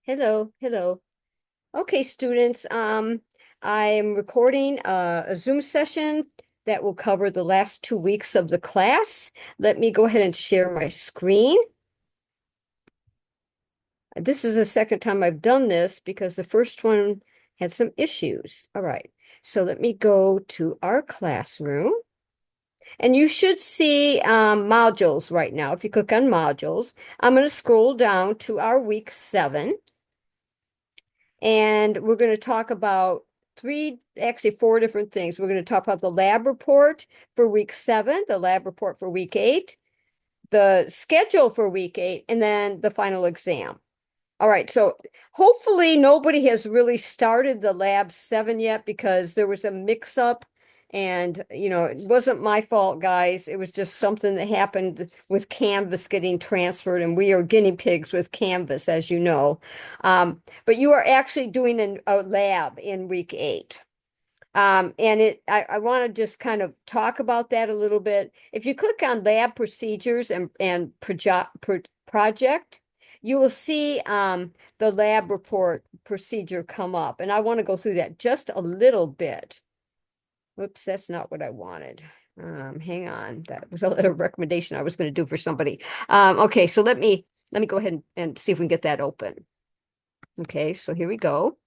Hello, hello. Okay, students, I'm recording a Zoom session that will cover the last 2 weeks of the class. Let me go ahead and share my screen. This is the second time I've done this because the first one had some issues. All right, so let me go to our classroom. And you should see modules right now. If you click on modules, I'm going to scroll down to our week 7. And we're going to talk about actually 4 different things. We're going to talk about the lab report for week 7, the lab report for week 8, the schedule for week 8, and then the final exam. All right, so hopefully nobody has really started the lab 7 yet because there was a mix-up and it wasn't my fault, guys. It was just something that happened with Canvas getting transferred, and we are guinea pigs with Canvas, as you know. But you are actually doing a lab in week 8. I want to just kind of talk about that a little bit. If you click on lab procedures and project, you will see the lab report procedure come up. And I want to go through that just a little bit. Whoops, that's not what I wanted. Hang on. That was a little recommendation I was going to do for somebody. Okay, so let me go ahead and see if we can get that open. Okay, so here we go.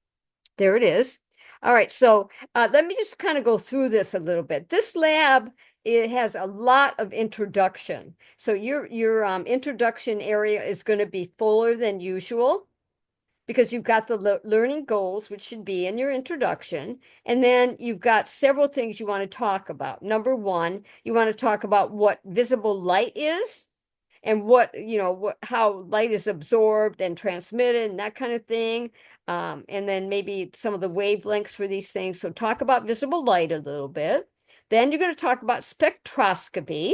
There it is. All right, so let me just kind of go through this a little bit. This lab, it has a lot of introduction. So your introduction area is going to be fuller than usual because you've got the learning goals, which should be in your introduction. And then you've got several things you want to talk about. Number one, you want to talk about what visible light is and how light is absorbed and transmitted and that kind of thing. And then maybe some of the wavelengths for these things. So talk about visible light a little bit. Then you're going to talk about spectroscopy.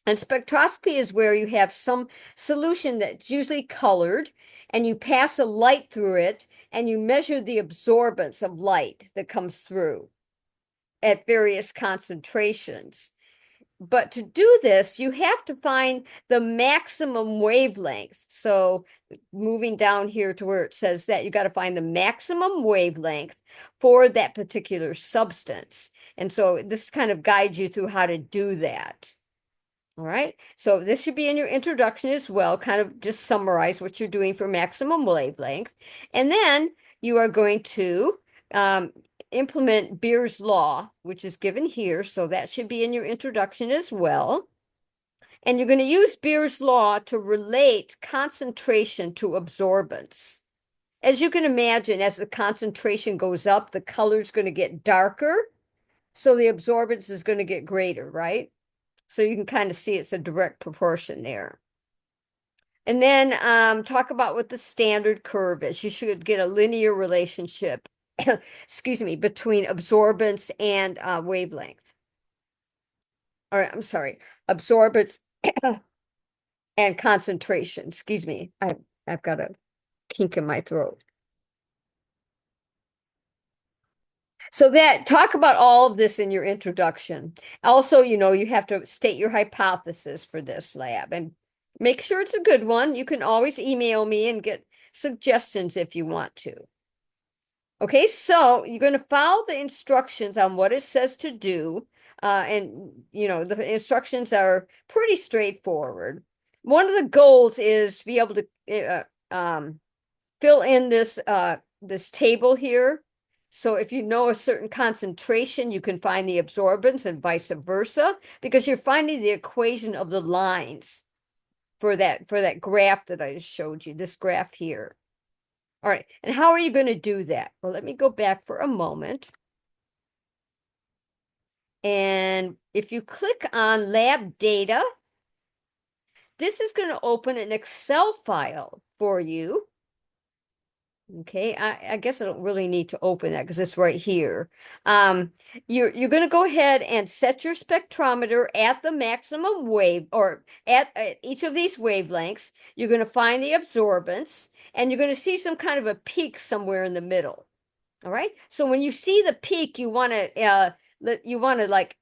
And spectroscopy is where you have some solution that's usually colored and you pass a light through it and you measure the absorbance of light that comes through at various concentrations. But to do this, you have to find the maximum wavelength. So moving down here to where it says that you got to find the maximum wavelength for that particular substance. And so this kind of guides you through how to do that. All right. So this should be in your introduction as well, kind of just summarize what you're doing for maximum wavelength. And then you are going to um, implement Beer's law, which is given here. So that should be in your introduction as well. And you're going to use Beer's law to relate concentration to absorbance. As you can imagine, as the concentration goes up, the color is going to get darker. So the absorbance is going to get greater, right? So you can kind of see it's a direct proportion there. And then talk about what the standard curve is. You should get a linear relationship, excuse me, between absorbance and wavelength. Or I'm sorry, absorbance and concentration. Excuse me. I've got a kink in my throat. So that talk about all of this in your introduction. Also, you have to state your hypothesis for this lab and make sure it's a good one. You can always email me and get suggestions if you want to. Okay, so you're going to follow the instructions on what it says to do. The instructions are pretty straightforward. One of the goals is to be able to fill in this table here. So if you know a certain concentration, you can find the absorbance and vice versa, because you're finding the equation of the lines for that graph that I just showed you, this graph here. All right, and how are you going to do that? Well, let me go back for a moment. And if you click on lab data, this is going to open an Excel file for you. Okay, I guess I don't really need to open that because it's right here. You're going to go ahead and set your spectrometer at the maximum wave or at each of these wavelengths. You're going to find the absorbance and you're going to see some kind of a peak somewhere in the middle. All right. So when you see the peak, you want to like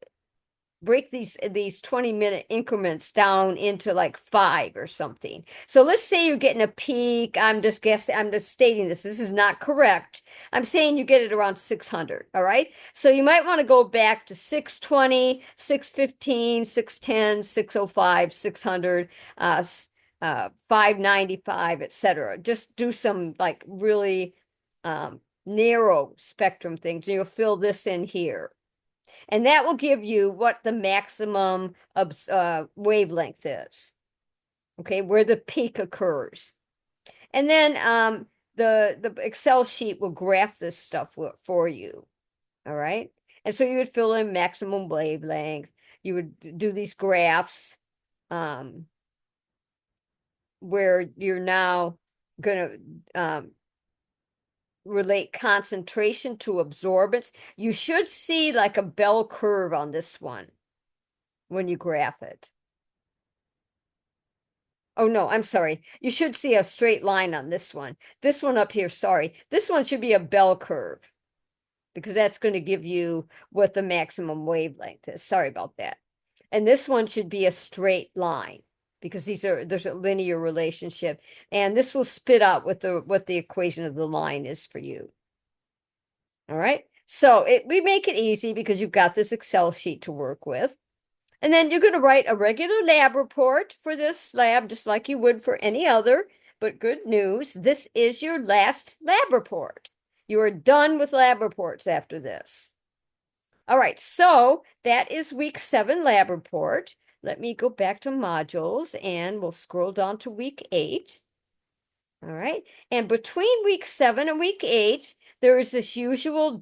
break these 20-minute increments down into like 5 or something. So let's say you're getting a peak. I'm just guessing, I'm just stating this. This is not correct. I'm saying you get it around 600. All right. So you might want to go back to 620, 615, 610, 605, 600, 595, etc. Just do some like really narrow spectrum things. You'll fill this in here. And that will give you what the maximum wavelength is. Okay, where the peak occurs. And then the Excel sheet will graph this stuff for you. All right. And so you would fill in maximum wavelength. You would do these graphs where you're now going to relate concentration to absorbance. You should see like a bell curve on this one when you graph it. Oh, no, I'm sorry. You should see a straight line on this one. This one up here, sorry. This one should be a bell curve because that's going to give you what the maximum wavelength is. Sorry about that. And this one should be a straight line because there's a linear relationship. And this will spit out what the equation of the line is for you. All right. So we make it easy because you've got this Excel sheet to work with. And then you're going to write a regular lab report for this lab, just like you would for any other. But good news, this is your last lab report. You are done with lab reports after this. All right, so that is week 7 lab report. Let me go back to modules and we'll scroll down to week 8. All right, and between week 7 and week 8, there is this usual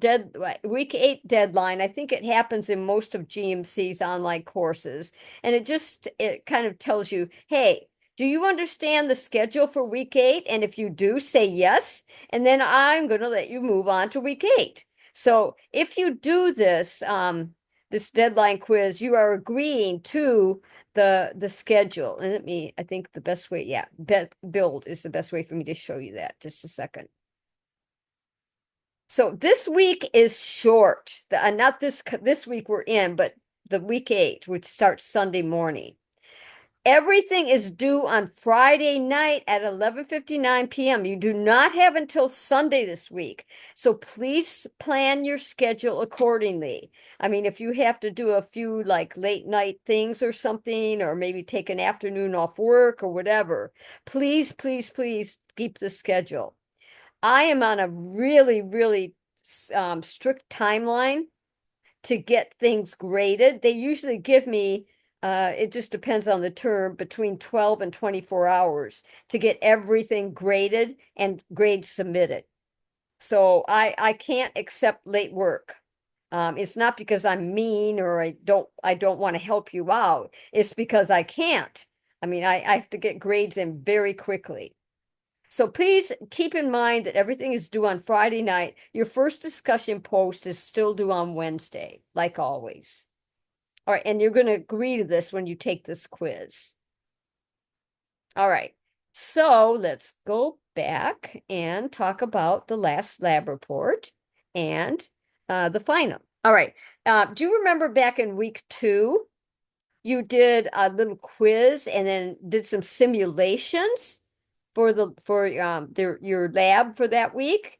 week 8 deadline. I think it happens in most of GMC's online courses. And it kind of tells you, hey, do you understand the schedule for week 8? And if you do, say yes. And then I'm going to let you move on to week 8. So if you do this, this deadline quiz, you are agreeing to the schedule. And I think the best way, yeah, build is the best way for me to show you that. Just a second. So this week is short. Not this week we're in, but the week 8, which starts Sunday morning. Everything is due on Friday night at 11:59 p.m. You do not have until Sunday this week. So please plan your schedule accordingly. I mean, if you have to do a few like late night things or something, or maybe take an afternoon off work or whatever, please, please, please keep the schedule. I am on a really, really strict timeline to get things graded. They usually give me it just depends on the term, between 12 and 24 hours to get everything graded and grades submitted. So I can't accept late work. It's not because I'm mean or I don't want to help you out. It's because I can't. I mean, I have to get grades in very quickly. So please keep in mind that everything is due on Friday night. Your first discussion post is still due on Wednesday, like always. All right, and you're going to agree to this when you take this quiz. All right, so let's go back and talk about the last lab report and the final. All right, do you remember back in week 2, you did a little quiz and then did some simulations for your lab for that week?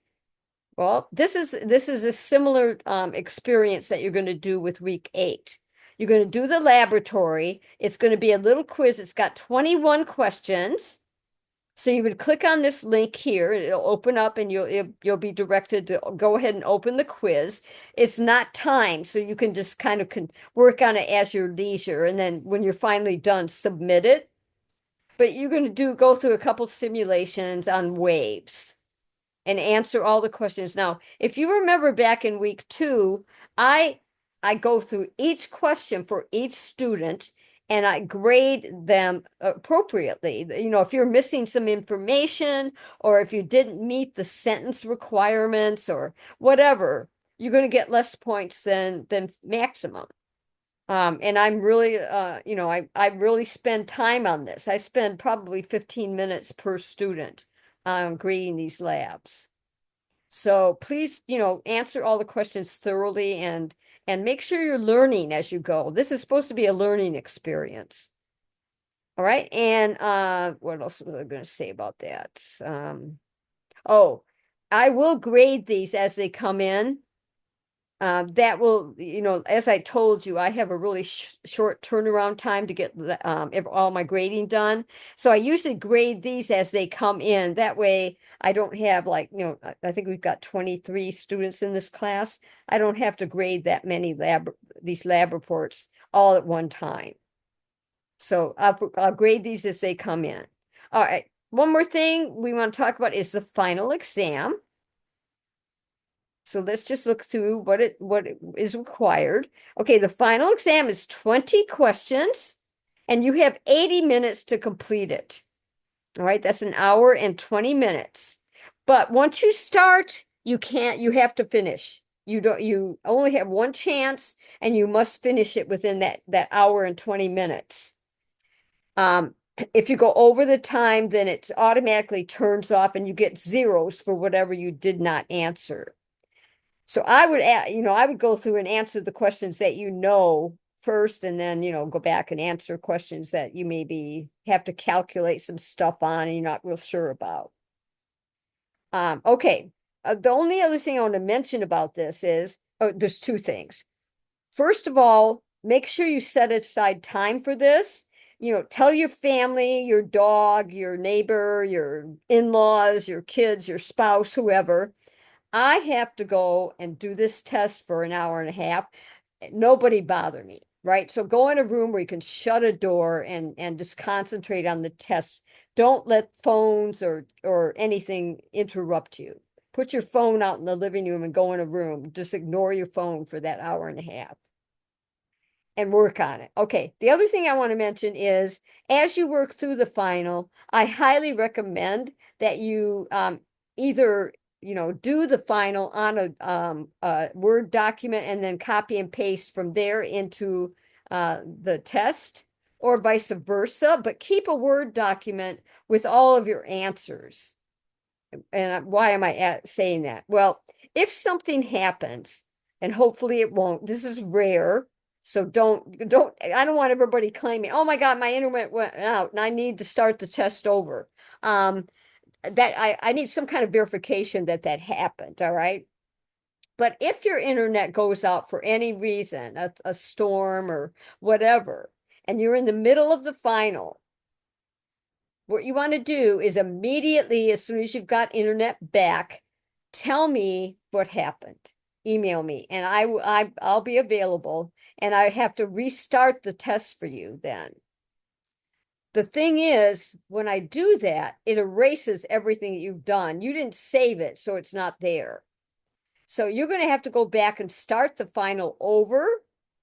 Well, this is a similar experience that you're going to do with week 8. You're going to do the laboratory. It's going to be a little quiz. It's got 21 questions. So you would click on this link here. It'll open up and you'll be directed to go ahead and open the quiz. It's not timed, so you can just kind of work on it as your leisure. And then when you're finally done, submit it. But you're going to go through a couple simulations on waves and answer all the questions. Now, if you remember back in week 2, I go through each question for each student and I grade them appropriately. You know, if you're missing some information or if you didn't meet the sentence requirements or whatever, you're going to get less points than maximum. And I'm really, you know, I really spend time on this. I spend probably 15 minutes per student grading these labs. So please, you know, answer all the questions thoroughly and and make sure you're learning as you go. This is supposed to be a learning experience. All right. And what else was I going to say about that? Oh, I will grade these as they come in. That will, as I told you, I have a really short turnaround time to get all my grading done. So I usually grade these as they come in. That way I don't have I think we've got 23 students in this class. I don't have to grade that many these lab reports all at one time. So I'll grade these as they come in. All right. One more thing we want to talk about is the final exam. So let's just look through what is required. Okay, the final exam is 20 questions, and you have 80 minutes to complete it. All right, that's an hour and 20 minutes. But once you start, you have to finish. You only have one chance, and you must finish it within that hour and 20 minutes. If you go over the time, then it automatically turns off and you get zeros for whatever you did not answer. So I would go through and answer the questions that first, and then, go back and answer questions that you maybe have to calculate some stuff on and you're not real sure about. Okay. The only other thing I want to mention about this is, there's two things. First of all, make sure you set aside time for this. Tell your family, your dog, your neighbor, your in-laws, your kids, your spouse, whoever, I have to go and do this test for an hour and a half. Nobody bother me, right? So go in a room where you can shut a door and just concentrate on the test. Don't let phones or anything interrupt you. Put your phone out in the living room and go in a room. Just ignore your phone for that hour and a half and work on it. Okay. The other thing I want to mention is as you work through the final, I highly recommend that you either do the final on a Word document and then copy and paste from there into the test, or vice versa, but keep a Word document with all of your answers. And why am I saying that? Well, if something happens, and hopefully it won't, this is rare. So I don't want everybody claiming, oh my God, my internet went out and I need to start the test over. That I need some kind of verification that happened. All right. But if your internet goes out for any reason, a storm or whatever, and you're in the middle of the final, what you want to do is immediately, as soon as you've got internet back, tell me what happened. Email me and I'll be available, and I have to restart the test for you then. The thing is, when I do that, it erases everything that you've done. You didn't save it, so it's not there. So you're going to have to go back and start the final over.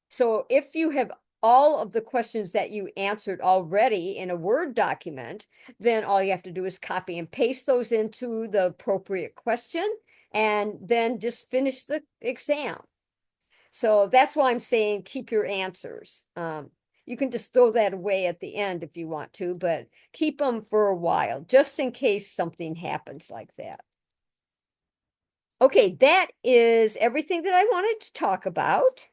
So if you have all of the questions that you answered already in a Word document, then all you have to do is copy and paste those into the appropriate question and then just finish the exam. So that's why I'm saying keep your answers. You can just throw that away at the end if you want to, but keep them for a while, just in case something happens like that. Okay, that is everything that I wanted to talk about.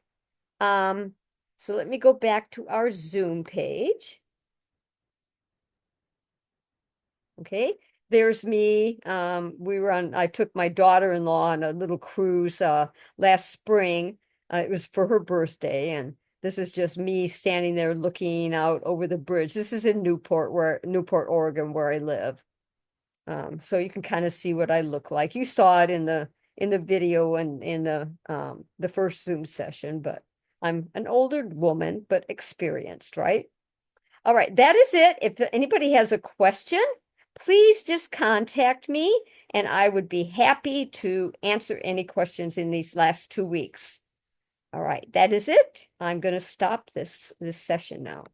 So let me go back to our Zoom page. Okay, there's me. I took my daughter-in-law on a little cruise last spring. It was for her birthday, and this is just me standing there looking out over the bridge. This is in Newport, Oregon, where I live. So you can kind of see what I look like. You saw it in the video and in the first Zoom session, but I'm an older woman, but experienced, right? All right, that is it. If anybody has a question, please just contact me and I would be happy to answer any questions in these last 2 weeks. All right, that is it. I'm going to stop this session now.